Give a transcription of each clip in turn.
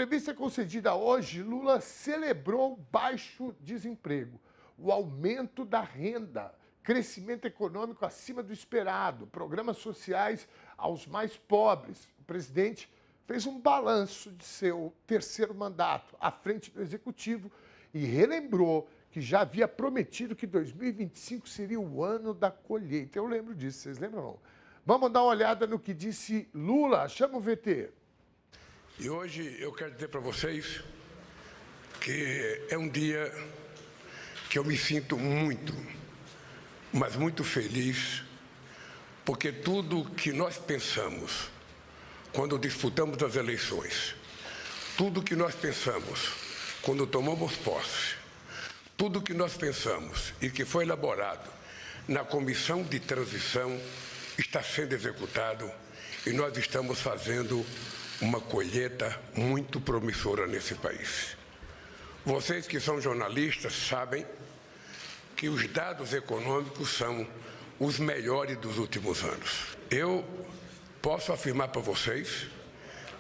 entrevista concedida hoje, Lula celebrou o baixo desemprego, o aumento da renda, crescimento econômico acima do esperado, programas sociais aos mais pobres. O presidente fez um balanço de seu terceiro mandato à frente do Executivo e relembrou que já havia prometido que 2025 seria o ano da colheita. Eu lembro disso, vocês lembram não? Vamos dar uma olhada no que disse Lula. Chama o VT. E hoje eu quero dizer para vocês que é um dia que eu me sinto muito, mas muito feliz, porque tudo que nós pensamos quando disputamos as eleições, tudo que nós pensamos quando tomamos posse, tudo que nós pensamos e que foi elaborado na comissão de transição está sendo executado e nós estamos fazendo uma colheita muito promissora nesse país. Vocês que são jornalistas sabem que os dados econômicos são os melhores dos últimos anos. Eu posso afirmar para vocês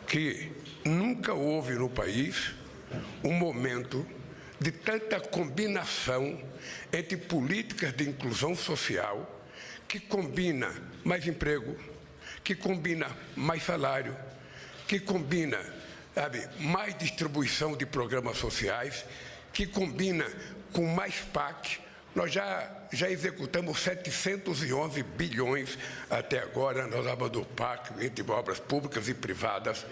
que nunca houve no país um momento de tanta combinação entre políticas de inclusão social que combina mais emprego, que combina mais salário, que combina, sabe, mais distribuição de programas sociais, que combina com mais PAC. Nós já executamos 711 bilhões até agora nas abas do PAC, entre obras públicas e privadas,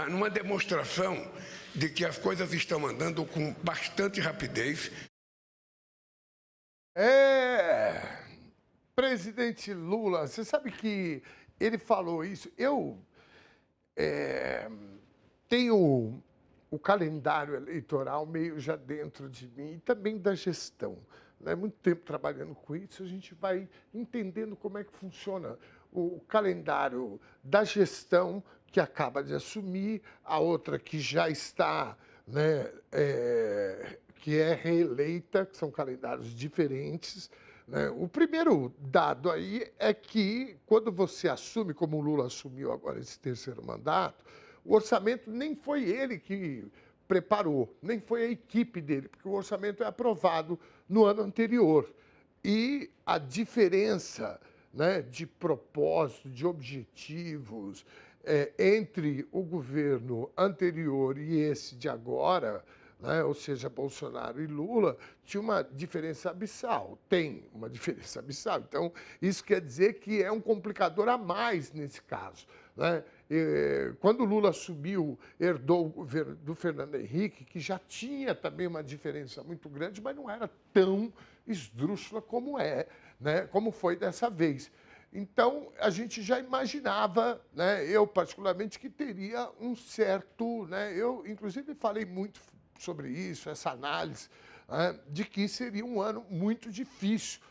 numa demonstração de que as coisas estão andando com bastante rapidez. Presidente Lula, você sabe que ele falou isso. Eu tenho o calendário eleitoral meio já dentro de mim e também da gestão. Né? Muito tempo trabalhando com isso, a gente vai entendendo como é que funciona o calendário da gestão que acaba de assumir, a outra que já está, né, que é reeleita, que são calendários diferentes. Né? O primeiro dado aí é que, quando você assume, como o Lula assumiu agora esse terceiro mandato, o orçamento nem foi ele que preparou, nem foi a equipe dele, porque o orçamento é aprovado no ano anterior. E a diferença, né, de propósito, de objetivos, entre o governo anterior e esse de agora, né, ou seja, Bolsonaro e Lula, tinha uma diferença abissal, tem uma diferença abissal. Então, isso quer dizer que é um complicador a mais nesse caso. Né? Quando o Lula assumiu, herdou o governo do Fernando Henrique, que já tinha também uma diferença muito grande, mas não era tão esdrúxula como né, como foi dessa vez. Então, a gente já imaginava, né, eu particularmente, que teria um certo... Né, eu, inclusive, falei muito sobre isso, essa análise, né, de que seria um ano muito difícil,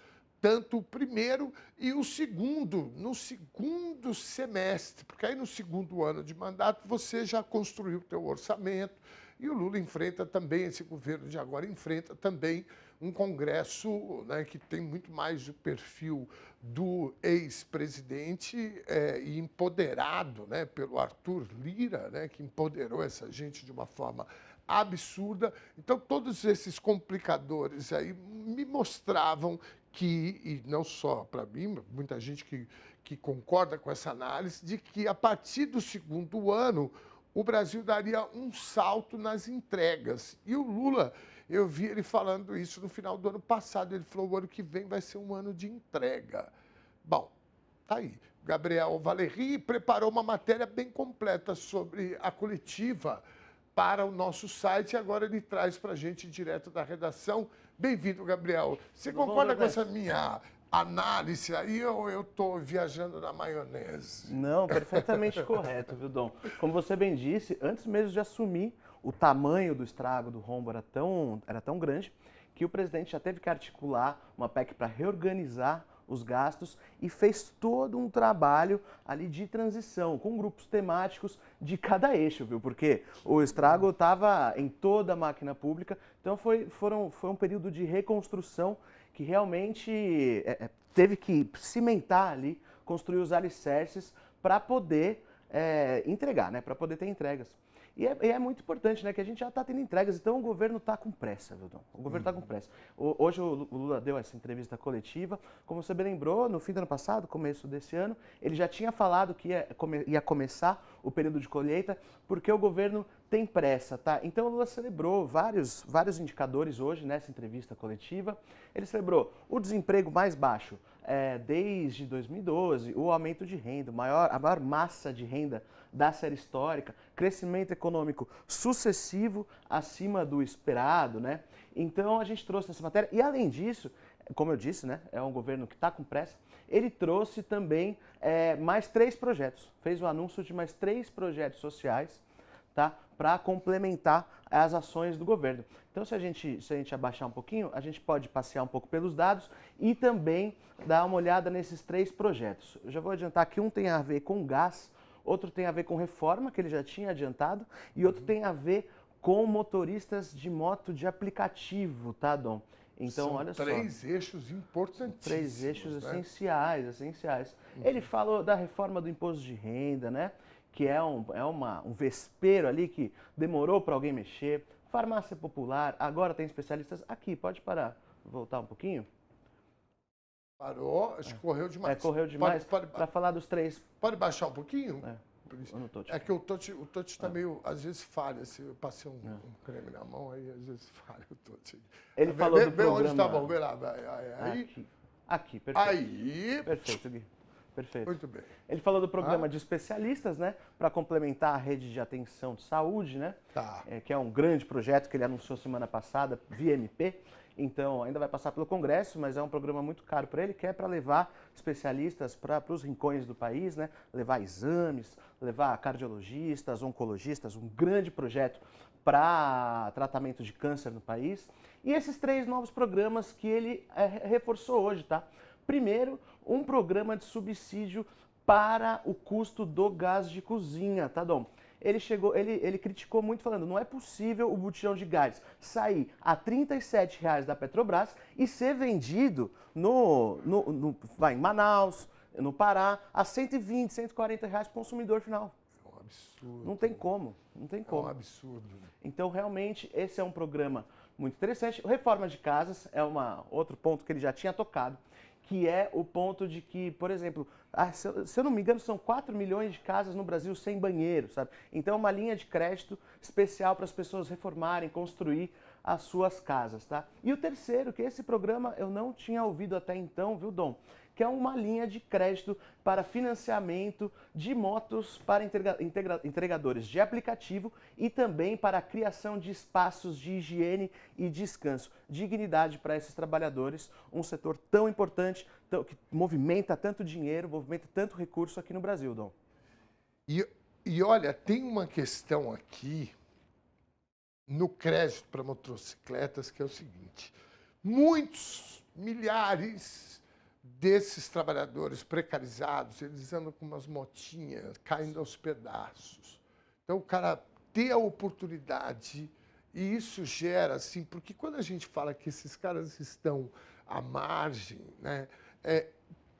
tanto o primeiro e o segundo, no segundo semestre, porque aí no segundo ano de mandato você já construiu o teu orçamento e o Lula enfrenta também, esse governo de agora enfrenta também um Congresso, né, que tem muito mais o perfil do ex-presidente e empoderado, né, pelo Arthur Lira, né, que empoderou essa gente de uma forma absurda. Então, todos esses complicadores aí me mostravam que, e não só para mim, muita gente que concorda com essa análise, de que a partir do segundo ano o Brasil daria um salto nas entregas. E o Lula, eu vi ele falando isso no final do ano passado, ele falou: o ano que vem vai ser um ano de entrega. Bom, tá aí. Gabriel Valeri preparou uma matéria bem completa sobre a coletiva para o nosso site, e agora ele traz para a gente direto da redação. Bem-vindo, Gabriel. Você concorda com essa minha análise aí ou eu estou viajando na maionese? Não, perfeitamente correto, viu, Dom? Como você bem disse, antes mesmo de assumir, o tamanho do estrago do rombo era tão grande que o presidente já teve que articular uma PEC para reorganizar os gastos e fez todo um trabalho ali de transição, com grupos temáticos de cada eixo, viu? Porque o estrago estava em toda a máquina pública, então foi um período de reconstrução que realmente teve que cimentar ali, construir os alicerces para poder entregar, né? Para poder ter entregas. E é muito importante, né, que a gente já está tendo entregas, então o governo está com pressa, viu, Dom? O governo está com pressa. Hoje o Lula deu essa entrevista coletiva, como você bem lembrou, no fim do ano passado, começo desse ano, ele já tinha falado que ia começar o período de colheita, porque o governo tem pressa, tá? Então o Lula celebrou vários indicadores hoje nessa entrevista coletiva. Ele celebrou o desemprego mais baixo desde 2012, o aumento de renda, a maior massa de renda da série histórica, crescimento econômico sucessivo acima do esperado, né? Então a gente trouxe essa matéria e além disso, como eu disse, né, é um governo que está com pressa, ele trouxe também mais 3 projetos, fez o anúncio de mais 3 projetos sociais, tá, para complementar as ações do governo. Então se a gente abaixar um pouquinho, a gente pode passear um pouco pelos dados e também dar uma olhada nesses 3 projetos. Eu já vou adiantar que um tem a ver com gás, outro tem a ver com reforma, que ele já tinha adiantado, e outro tem a ver com motoristas de moto de aplicativo, tá, Dom? Então, São olha só. 3 eixos importantíssimos. 3 eixos né? essenciais. Ele falou da reforma do imposto de renda, né? Que é um vespeiro ali que demorou para alguém mexer. Farmácia popular, agora tem especialistas. Aqui, pode parar, voltar um pouquinho? Parou, acho que correu demais. Correu demais. Para falar dos 3. Pode baixar um pouquinho? No touch. É que o touch está meio, às vezes falha. Se eu passei um creme na mão, aí às vezes falha o touch. Ele falou do programa... onde está bom, vê lá. Aí. Aqui, perfeito. Aí. Perfeito, Gui. Perfeito. Muito bem. Ele falou do programa de especialistas, né? Para complementar a rede de atenção de saúde, né? Tá. Que é um grande projeto que ele anunciou semana passada, via MP. Então, ainda vai passar pelo Congresso, mas é um programa muito caro para ele, que é para levar especialistas para os rincões do país, né? Levar exames, levar cardiologistas, oncologistas, um grande projeto para tratamento de câncer no país. E esses 3 novos programas que ele reforçou hoje, tá? Primeiro, um programa de subsídio para o custo do gás de cozinha, tá, Dom? Ele criticou muito falando, não é possível o botijão de gás sair a R$ 37,00 da Petrobras e ser vendido em Manaus, no Pará, a R$ 120, R$ 140 para o consumidor final. É um absurdo. Não tem como, não tem como. É um absurdo. Então, realmente, esse é um programa muito interessante. Reforma de casas é outro ponto que ele já tinha tocado, que é o ponto de que, por exemplo, se eu não me engano, são 4 milhões de casas no Brasil sem banheiro, sabe? Então, é uma linha de crédito especial para as pessoas reformarem, construir as suas casas, tá? E o terceiro, que esse programa eu não tinha ouvido até então, viu, Dom? Que é uma linha de crédito para financiamento de motos para entregadores de aplicativo e também para a criação de espaços de higiene e descanso. Dignidade para esses trabalhadores, um setor tão importante, que movimenta tanto dinheiro, movimenta tanto recurso aqui no Brasil, Dom. E olha, tem uma questão aqui no crédito para motocicletas que é o seguinte: muitos, milhares desses trabalhadores precarizados, eles andam com umas motinhas caindo aos pedaços. Então, o cara ter a oportunidade, e isso gera, assim, porque quando a gente fala que esses caras estão à margem, né,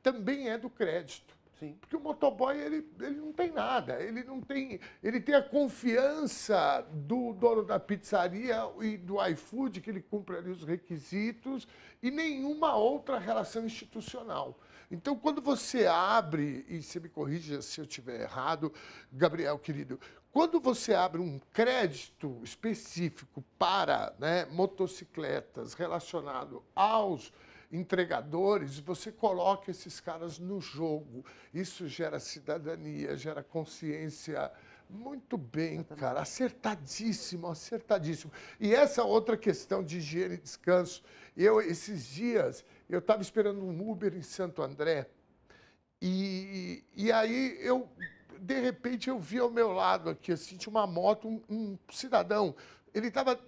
também é do crédito. Sim. Porque o motoboy, ele não tem nada, ele tem a confiança do dono da pizzaria e do iFood, que ele cumpre ali os requisitos, e nenhuma outra relação institucional. Então, quando você abre, e você me corrija se eu estiver errado, Gabriel, querido, quando você abre um crédito específico para, né, motocicletas relacionado aos entregadores, você coloca esses caras no jogo. Isso gera cidadania, gera consciência. Muito bem, cara. Acertadíssimo, acertadíssimo. E essa outra questão de higiene e descanso. Esses dias, eu estava esperando um Uber em Santo André e aí de repente, eu vi ao meu lado aqui, assim, tinha uma moto, um cidadão. Ele estava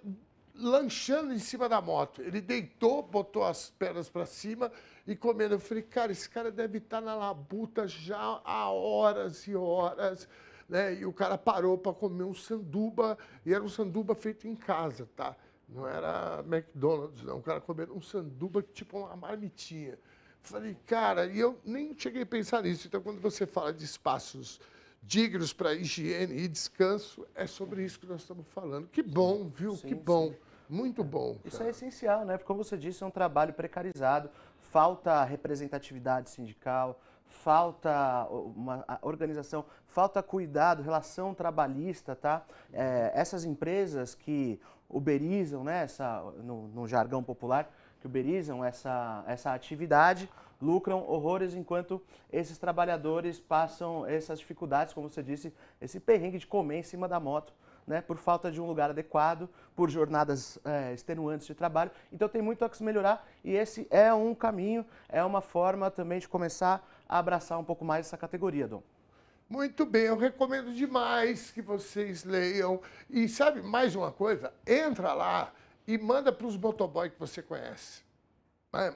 lanchando em cima da moto. Ele deitou, botou as pernas para cima e comendo. Eu falei, cara, esse cara deve estar na labuta já há horas e horas, né? E o cara parou para comer um sanduba, e era um sanduba feito em casa, tá? Não era McDonald's, não. O cara comendo um sanduba, tipo uma marmitinha. Falei, cara, e eu nem cheguei a pensar nisso. Então, quando você fala de espaços dignos para higiene e descanso, é sobre isso que nós estamos falando. Que bom, viu? Sim, Que bom. sim. Muito bom. Isso Cara. é essencial, né? Porque, como você disse, é um trabalho precarizado, falta representatividade sindical, falta uma organização, falta cuidado, relação trabalhista, tá? Essas empresas que uberizam, né, no jargão popular, que uberizam essa atividade, lucram horrores enquanto esses trabalhadores passam essas dificuldades, como você disse, esse perrengue de comer em cima da moto, né, por falta de um lugar adequado, por jornadas extenuantes de trabalho. Então tem muito a que se melhorar e esse é um caminho, é uma forma também de começar a abraçar um pouco mais essa categoria, Dom. Muito bem, eu recomendo demais que vocês leiam. E sabe mais uma coisa? Entra lá e manda para os motoboy que você conhece.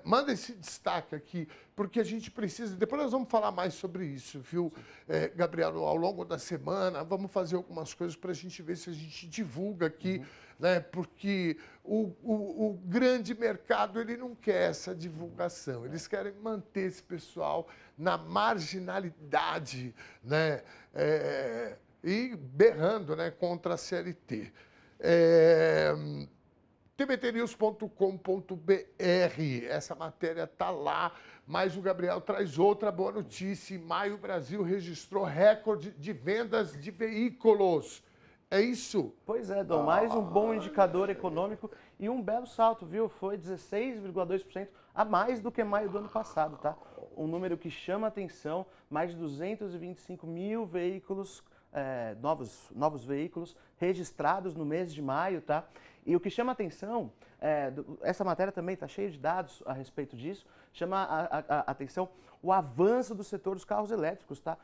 Manda esse destaque aqui, porque a gente precisa... Depois nós vamos falar mais sobre isso, viu, Gabriel? Ao longo da semana, vamos fazer algumas coisas para a gente ver se a gente divulga aqui, né? Porque o grande mercado, ele não quer essa divulgação. Eles querem manter esse pessoal na marginalidade, né? E berrando, né, contra a CLT. tbtnews.com.br, essa matéria está lá, mas o Gabriel traz outra boa notícia. Em maio, o Brasil registrou recorde de vendas de veículos. É isso? Pois é, Dom, mais um bom indicador econômico e um belo salto, viu? Foi 16,2% a mais do que maio do ano passado, tá? Um número que chama atenção, mais de 225 mil veículos, novos veículos registrados no mês de maio, tá? E o que chama atenção, essa matéria também está cheia de dados a respeito disso, chama a atenção o avanço do setor dos carros elétricos, tá?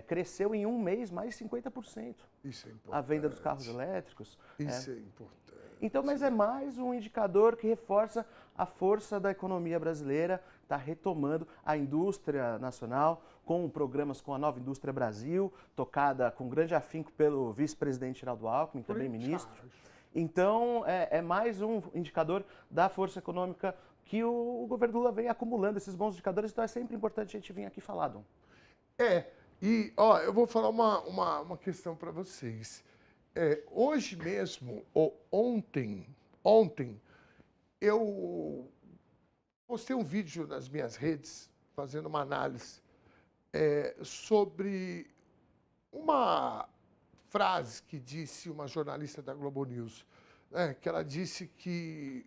Cresceu em um mês mais de 50%. Isso é importante. A venda dos carros elétricos. Isso é importante. Então, mas é mais um indicador que reforça a força da economia brasileira, está retomando a indústria nacional, com programas com a Nova Indústria Brasil, tocada com grande afinco pelo vice-presidente Geraldo Alckmin, também ministro. Então, é mais um indicador da força econômica que o governo Lula vem acumulando, esses bons indicadores, então é sempre importante a gente vir aqui falar, Dom. E eu vou falar uma questão para vocês. Hoje mesmo, ou ontem, eu postei um vídeo nas minhas redes, fazendo uma análise sobre uma frase que disse uma jornalista da Globo News, né, que ela disse que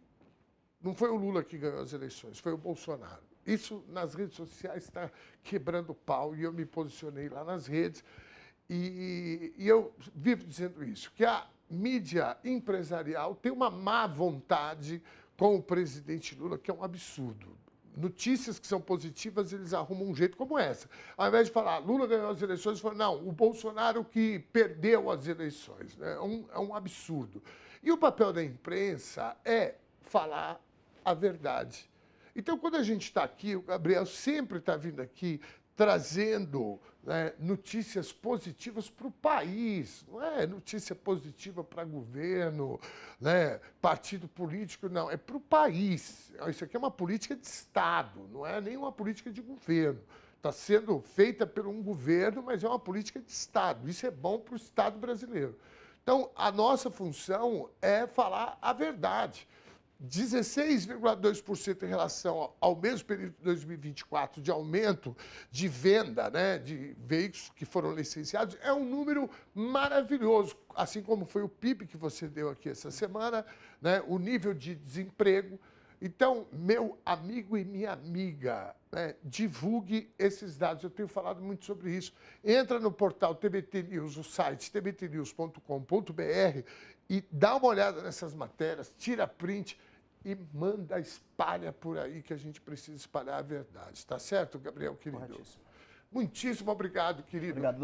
não foi o Lula que ganhou as eleições, foi o Bolsonaro. Isso nas redes sociais está quebrando pau e eu me posicionei lá nas redes e eu vivo dizendo isso, que a mídia empresarial tem uma má vontade com o presidente Lula, que é um absurdo. Notícias que são positivas, eles arrumam um jeito como essa. Ao invés de falar, Lula ganhou as eleições, eles falam, não, o Bolsonaro que perdeu as eleições. Né? É um absurdo. E o papel da imprensa é falar a verdade. Então, quando a gente está aqui, o Gabriel sempre está vindo aqui trazendo, né, notícias positivas para o país. Não é notícia positiva para governo, né, partido político, não. É para o país. Isso aqui é uma política de Estado, não é nem uma política de governo. Está sendo feita por um governo, mas é uma política de Estado. Isso é bom para o Estado brasileiro. Então, a nossa função é falar a verdade. 16,2% em relação ao mesmo período de 2024 de aumento de venda, né, de veículos que foram licenciados, é um número maravilhoso, assim como foi o PIB que você deu aqui essa semana, né, o nível de desemprego. Então, meu amigo e minha amiga, né, divulgue esses dados. Eu tenho falado muito sobre isso. Entra no portal TBT News, o site tbtnews.com.br e dá uma olhada nessas matérias, tira print e manda, espalha por aí, que a gente precisa espalhar a verdade. Tá certo, Gabriel, querido? Corretíssimo. Muitíssimo obrigado, querido. Obrigado, Dom.